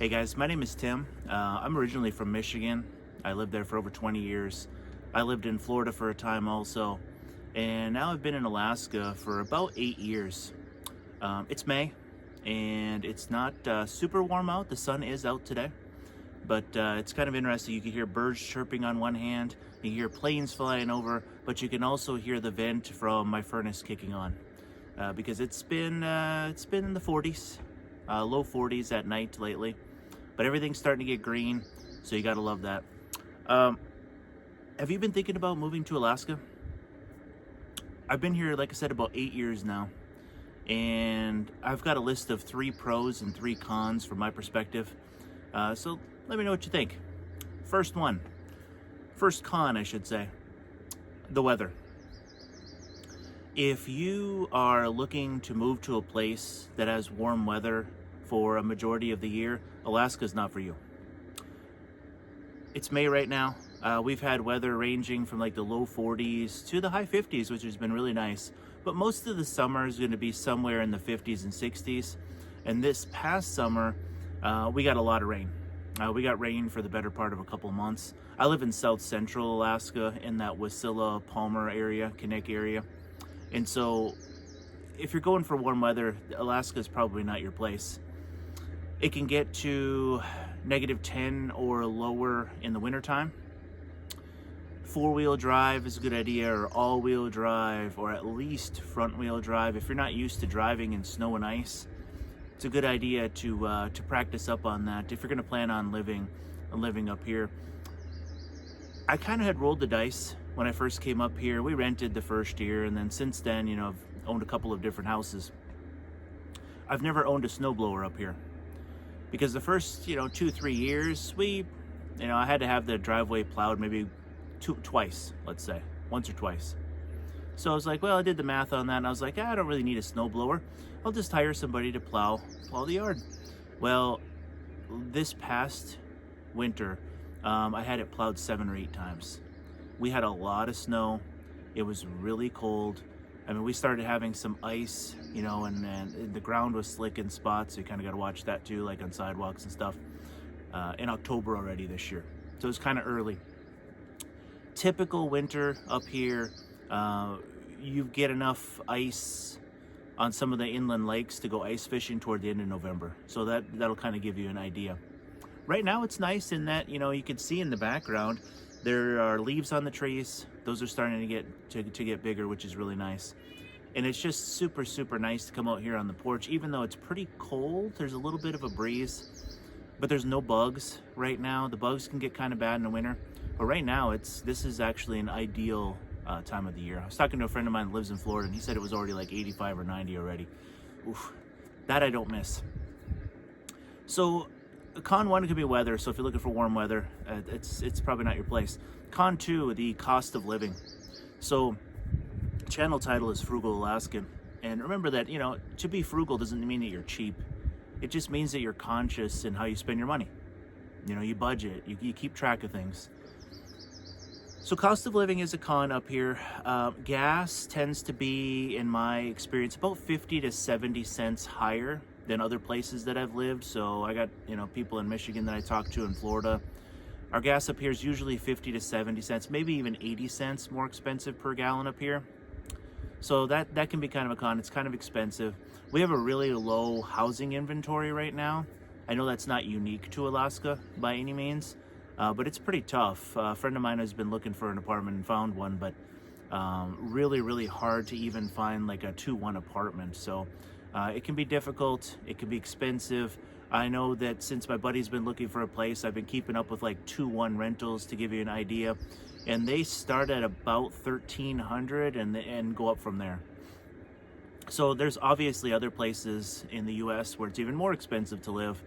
Hey guys, my name is Tim. I'm originally from Michigan. I lived there for over 20 years. I lived in Florida for a time also, and now I've been in Alaska for about 8 years. It's May, and it's not super warm out. The sun is out today, but it's kind of interesting. You can hear birds chirping on one hand, you can hear planes flying over, but you can also hear the vent from my furnace kicking on because it's been in the 40s, low 40s at night lately. But everything's starting to get green, so you gotta love that. Um, have you been thinking about moving to Alaska? I've been here, like I said, about 8 years now, and I've got a list of three pros and three cons from my perspective. So let me know what you think. First one, first con, I should say, the weather. If you are looking to move to a place that has warm weather for a majority of the year, Alaska's not for you. It's May right now. We've had weather ranging from like the low 40s to the high 50s, which has been really nice. But most of the summer is going to be somewhere in the 50s and 60s. And this past summer, we got a lot of rain. We got rain for the better part of a couple months. I live in south central Alaska in that Wasilla, Palmer area, Knik area. And so if you're going for warm weather, Alaska is probably not your place. It can get to -10 or lower in the wintertime. Four-wheel drive is a good idea, or all-wheel drive, or at least front-wheel drive. If you're not used to driving in snow and ice, it's a good idea to practice up on that if you're going to plan on living up here. I kind of had rolled the dice when I first came up here. We rented the first year, and then since then, I've owned a couple of different houses. I've never owned a snowblower up here because the first, 2-3 years, I had to have the driveway plowed maybe twice, let's say, once or twice. So I was like, well, I did the math on that, and I was like, I don't really need a snowblower. I'll just hire somebody to plow the yard. Well, this past winter, I had it plowed 7 or 8 times. We had a lot of snow. It was really cold. I mean, we started having some ice, and the ground was slick in spots. So you kind of got to watch that too, like on sidewalks and stuff, in October already this year. So it was kind of early. Typical winter up here, you get enough ice on some of the inland lakes to go ice fishing toward the end of November. So that'll kind of give you an idea. Right now it's nice in that, you can see in the background, there are leaves on the trees. Those are starting to get bigger, which is really nice. And it's just super, super nice to come out here on the porch, even though it's pretty cold. There's a little bit of a breeze, but there's no bugs right now. The bugs can get kind of bad in the winter, but right now this is actually an ideal time of the year. I was talking to a friend of mine that lives in Florida, and he said it was already like 85 or 90 already. Oof, that I don't miss. So con 1 could be weather. So if you're looking for warm weather, it's probably not your place. Con 2, the cost of living. So channel title is Frugal Alaskan. And remember that, to be frugal doesn't mean that you're cheap. It just means that you're conscious in how you spend your money. You budget, you keep track of things. So cost of living is a con up here. Gas tends to be, in my experience, about 50 to 70 cents higher than other places that I've lived. So I got, people in Michigan that I talk to in Florida. Our gas up here is usually 50 to 70 cents, maybe even 80 cents more expensive per gallon up here. So that can be kind of a con. It's kind of expensive. We have a really low housing inventory right now. I know that's not unique to Alaska by any means, but it's pretty tough. A friend of mine has been looking for an apartment and found one, but really, really hard to even find like a 2-1 apartment. So it can be difficult. It can be expensive. I know that since my buddy's been looking for a place, I've been keeping up with like 2-1 rentals to give you an idea. And they start at about $1,300 and go up from there. So there's obviously other places in the US where it's even more expensive to live,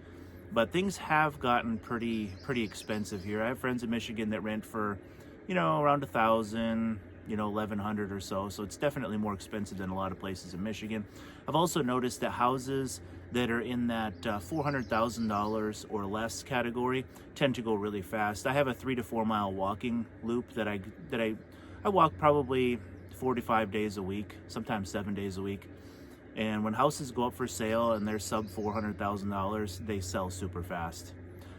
but things have gotten pretty expensive here. I have friends in Michigan that rent for, around 1,000, 1,100 or so. So it's definitely more expensive than a lot of places in Michigan. I've also noticed that houses that are in that $400,000 or less category tend to go really fast. I have a 3 to 4 mile walking loop that I walk probably 4 to 5 days a week, sometimes 7 days a week. And when houses go up for sale and they're sub $400,000, they sell super fast.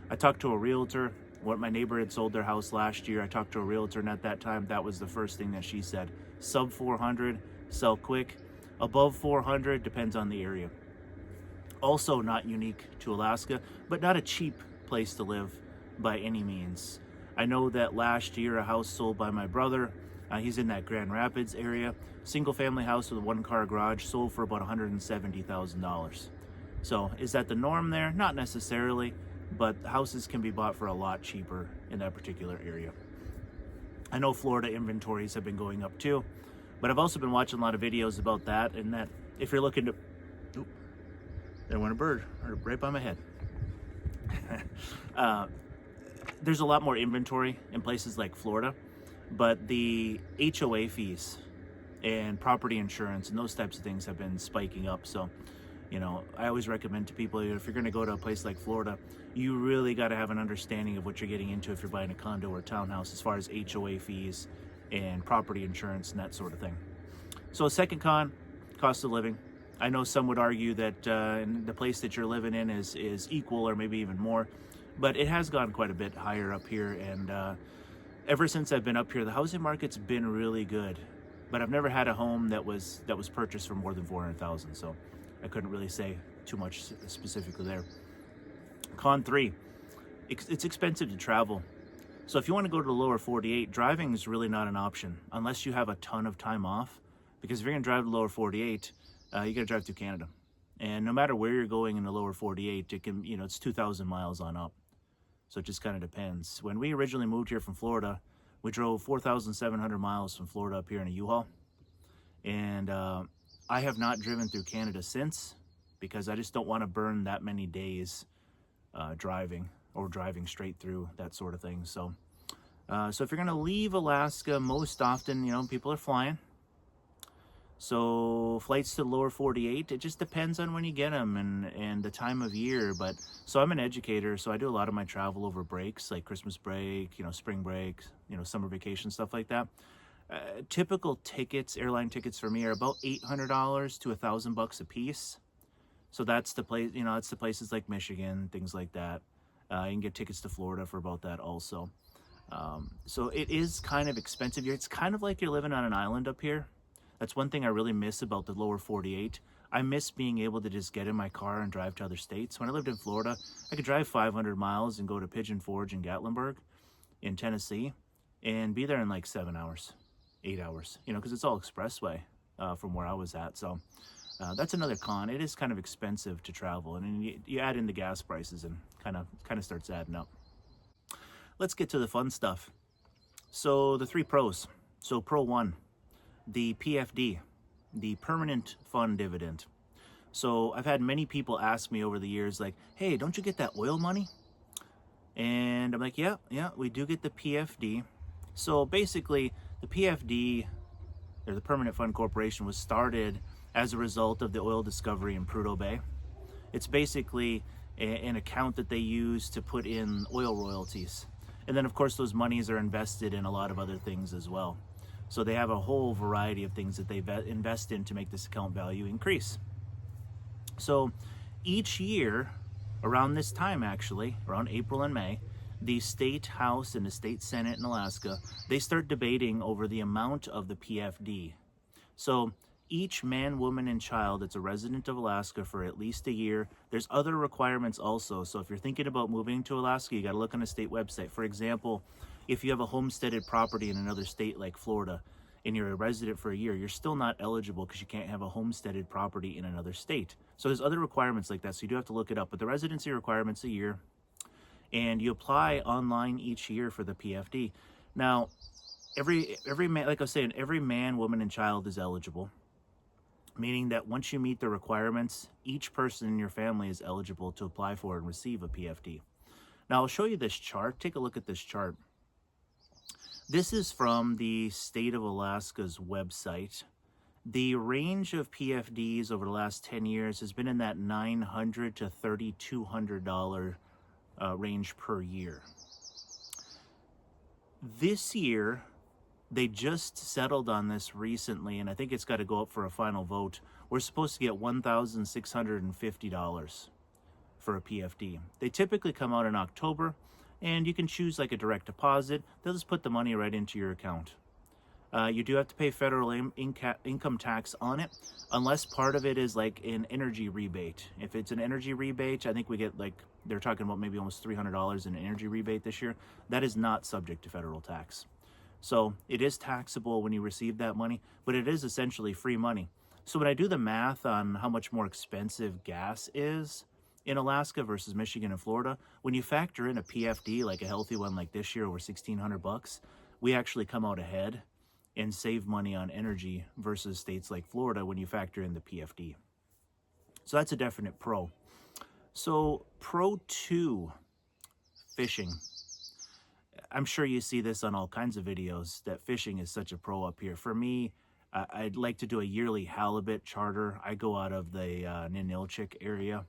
I talked to a realtor. What my neighbor had sold their house last year. I talked to a realtor, and at that time, that was the first thing that she said. Sub 400, sell quick. Above 400, depends on the area. Also not unique to Alaska, but not a cheap place to live by any means. I know that last year a house sold by my brother, he's in that Grand Rapids area, single family house with a 1-car garage, sold for about $170,000. So is that the norm there? Not necessarily, but houses can be bought for a lot cheaper in that particular area. I know Florida inventories have been going up too, but I've also been watching a lot of videos about that, and that if you're looking to, there went a bird right by my head. There's a lot more inventory in places like Florida, but the HOA fees and property insurance and those types of things have been spiking up. So, I always recommend to people, if you're going to go to a place like Florida, you really got to have an understanding of what you're getting into if you're buying a condo or a townhouse as far as HOA fees and property insurance and that sort of thing. So a second con, cost of living. I know some would argue that the place that you're living in is equal or maybe even more, but it has gone quite a bit higher up here. And ever since I've been up here, the housing market's been really good, but I've never had a home that was purchased for more than $400,000. So I couldn't really say too much specifically there. Con 3, it's expensive to travel. So if you want to go to the lower 48, driving is really not an option unless you have a ton of time off. Because if you're going to drive the lower 48, you got to drive through Canada. And no matter where you're going in the lower 48, it can, it's 2,000 miles on up. So it just kind of depends. When we originally moved here from Florida, we drove 4,700 miles from Florida up here in a U-Haul. And I have not driven through Canada since, because I just don't want to burn that many days driving straight through, that sort of thing. So if you're going to leave Alaska, most often, people are flying. So flights to the lower 48, it just depends on when you get them and the time of year. But so I'm an educator, so I do a lot of my travel over breaks, like Christmas break, spring break, summer vacation, stuff like that. Typical tickets, airline tickets for me, are about $800 to $1,000 a piece. So that's the place, it's the places like Michigan, things like that. You can get tickets to Florida for about that also. So it is kind of expensive. It's kind of like you're living on an island up here. That's one thing I really miss about the lower 48. I miss being able to just get in my car and drive to other states. When I lived in Florida, I could drive 500 miles and go to Pigeon Forge in Gatlinburg in Tennessee and be there in like 7 hours, 8 hours, because it's all expressway from where I was at. So that's another con. It is kind of expensive to travel, and then you add in the gas prices and kind of starts adding up. Let's get to the fun stuff. So the 3 pros. So pro 1. The PFD, the permanent fund dividend. So I've had many people ask me over the years, like, hey, don't you get that oil money? And I'm like, yeah, we do get the PFD. So basically, the PFD, or the Permanent Fund Corporation, was started as a result of the oil discovery in Prudhoe Bay. It's basically an account that they use to put in oil royalties. And then, of course, those monies are invested in a lot of other things as well. So they have a whole variety of things that they invest in to make this account value increase. So each year, around this time actually, around April and May, the state house and the state senate in Alaska, they start debating over the amount of the PFD. So each man, woman, and child that's a resident of Alaska for at least a year, there's other requirements also. So if you're thinking about moving to Alaska, you got to look on the state website. For example, if you have a homesteaded property in another state like Florida and you're a resident for a year, you're still not eligible because you can't have a homesteaded property in another state. So there's other requirements like that, so you do have to look it up. But the residency requirement's a year, and you apply online each year for the PFD. Now, every man, like I was saying, every man, woman, and child is eligible, meaning that once you meet the requirements, each person in your family is eligible to apply for and receive a PFD. Now, I'll show you this chart. Take a look at this chart. This is from the State of Alaska's website. The range of PFDs over the last 10 years has been in that $900 to $3,200 range per year. This year, they just settled on this recently, and I think it's got to go up for a final vote. we're supposed to get $1,650 for a PFD. They typically come out in October, and you can choose like a direct deposit. They'll just put the money right into your account. You do have to pay federal income tax on it, unless part of it is like an energy rebate. If it's an energy rebate, I think we get like, they're talking about maybe almost $300 in an energy rebate this year. That is not subject to federal tax. So it is taxable when you receive that money, but it is essentially free money. So when I do the math on how much more expensive gas is in Alaska versus Michigan and Florida, when you factor in a PFD, like a healthy one like this year, over $1,600, we actually come out ahead and save money on energy versus states like Florida when you factor in the PFD. So that's a definite pro. So pro 2, fishing. I'm sure you see this on all kinds of videos, that fishing is such a pro up here. For me, I'd like to do a yearly halibut charter. I go out of the Ninilchik area.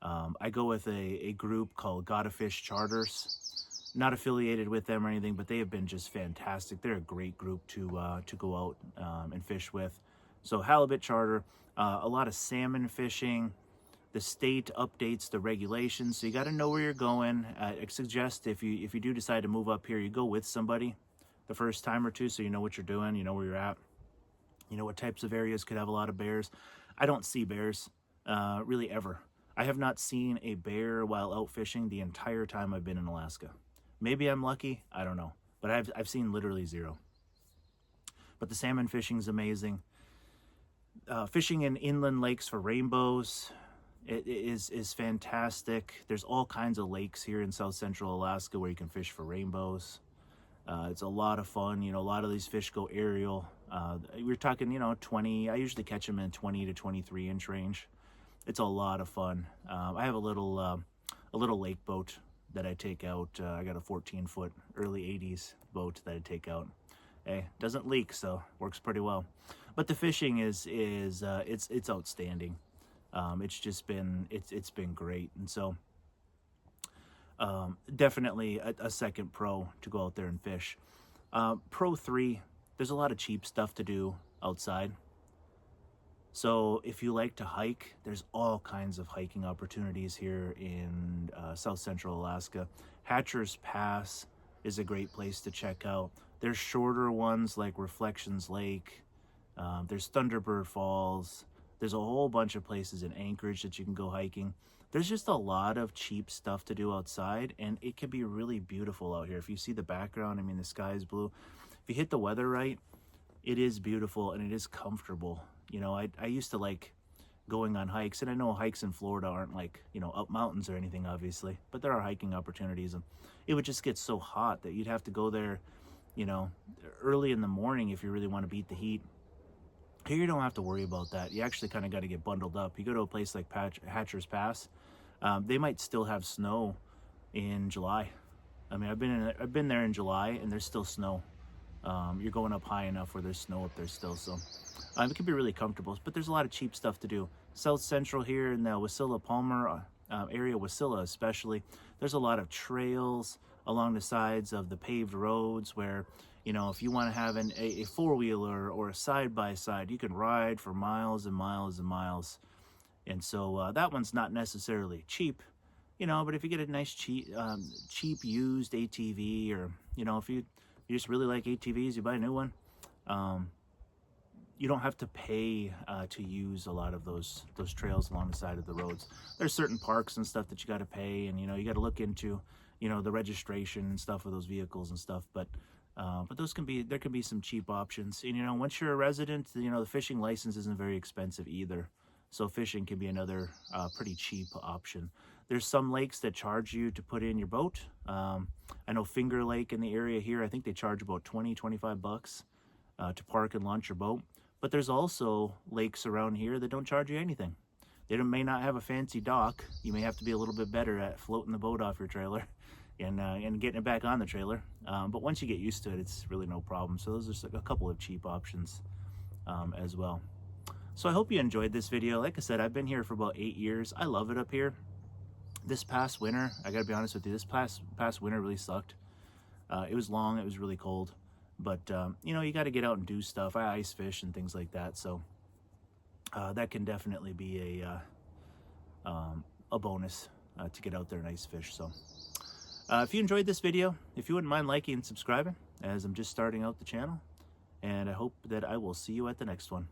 I go with a group called Gotta Fish Charters. Not affiliated with them or anything, but they have been just fantastic. They're a great group to go out and fish with. So halibut charter, a lot of salmon fishing. The state updates the regulations, so you got to know where you're going. I suggest if you do decide to move up here, you go with somebody the first time or two, so you know what you're doing, you know where you're at, you know what types of areas could have a lot of bears. I don't see bears really ever. I have not seen a bear while out fishing the entire time I've been in Alaska. Maybe I'm lucky, I don't know, but I've seen literally zero. But the salmon fishing is amazing. Fishing in inland lakes for rainbows, it is fantastic. There's all kinds of lakes here in South Central Alaska where you can fish for rainbows. It's a lot of fun. You know, a lot of these fish go aerial. We're talking, 20, I usually catch them in 20 to 23 inch range. It's a lot of fun. I have a little lake boat that I take out. I got a 14-foot early 80s boat that I take out. Hey, doesn't leak, so works pretty well. But the fishing is it's outstanding. It's just been it's been great, and so definitely a second pro to go out there and fish. Pro 3, there's a lot of cheap stuff to do outside. So if you like to hike, there's all kinds of hiking opportunities here in South Central Alaska. Hatcher's Pass is a great place to check out. There's shorter ones like Reflections Lake. There's Thunderbird Falls. There's a whole bunch of places in Anchorage that you can go hiking. There's just a lot of cheap stuff to do outside, and it can be really beautiful out here. If you see the background, I mean, the sky is blue. If you hit the weather right, it is beautiful and it is comfortable. I used to like going on hikes, and I know hikes in Florida aren't like, up mountains or anything, obviously, but there are hiking opportunities, and it would just get so hot that you'd have to go there, early in the morning if you really want to beat the heat. Here you don't have to worry about that. You actually kind of got to get bundled up. You go to a place like Hatcher's Pass, they might still have snow in July. I mean, I've been there in July, and there's still snow. You're going up high enough where there's snow up there still, so it can be really comfortable. But there's a lot of cheap stuff to do. South Central here in the Wasilla Palmer area, Wasilla especially, there's a lot of trails along the sides of the paved roads where, if you want to have a four-wheeler or a side-by-side, you can ride for miles and miles and miles. And so that one's not necessarily cheap, but if you get a nice cheap used ATV, or, if you just really like ATVs, you buy a new one, you don't have to pay to use a lot of those trails along the side of the roads. There's certain parks and stuff that you got to pay, and, you got to look into, the registration and stuff of those vehicles and stuff, but there can be some cheap options. And once you're a resident, the fishing license isn't very expensive either, so fishing can be another pretty cheap option. There's some lakes that charge you to put in your boat. I know Finger Lake in the area here, I think they charge about $20-25 to park and launch your boat. But there's also lakes around here that don't charge you anything. They may not have a fancy dock. You may have to be a little bit better at floating the boat off your trailer and getting it back on the trailer. But once you get used to it, it's really no problem. So those are a couple of cheap options as well. So I hope you enjoyed this video. Like I said, I've been here for about 8 years. I love it up here. This past winter, I gotta be honest with you, this past winter really sucked. It was long, it was really cold. But, you got to get out and do stuff. I ice fish and things like that. So that can definitely be a bonus to get out there and ice fish. So if you enjoyed this video, if you wouldn't mind liking and subscribing, as I'm just starting out the channel, and I hope that I will see you at the next one.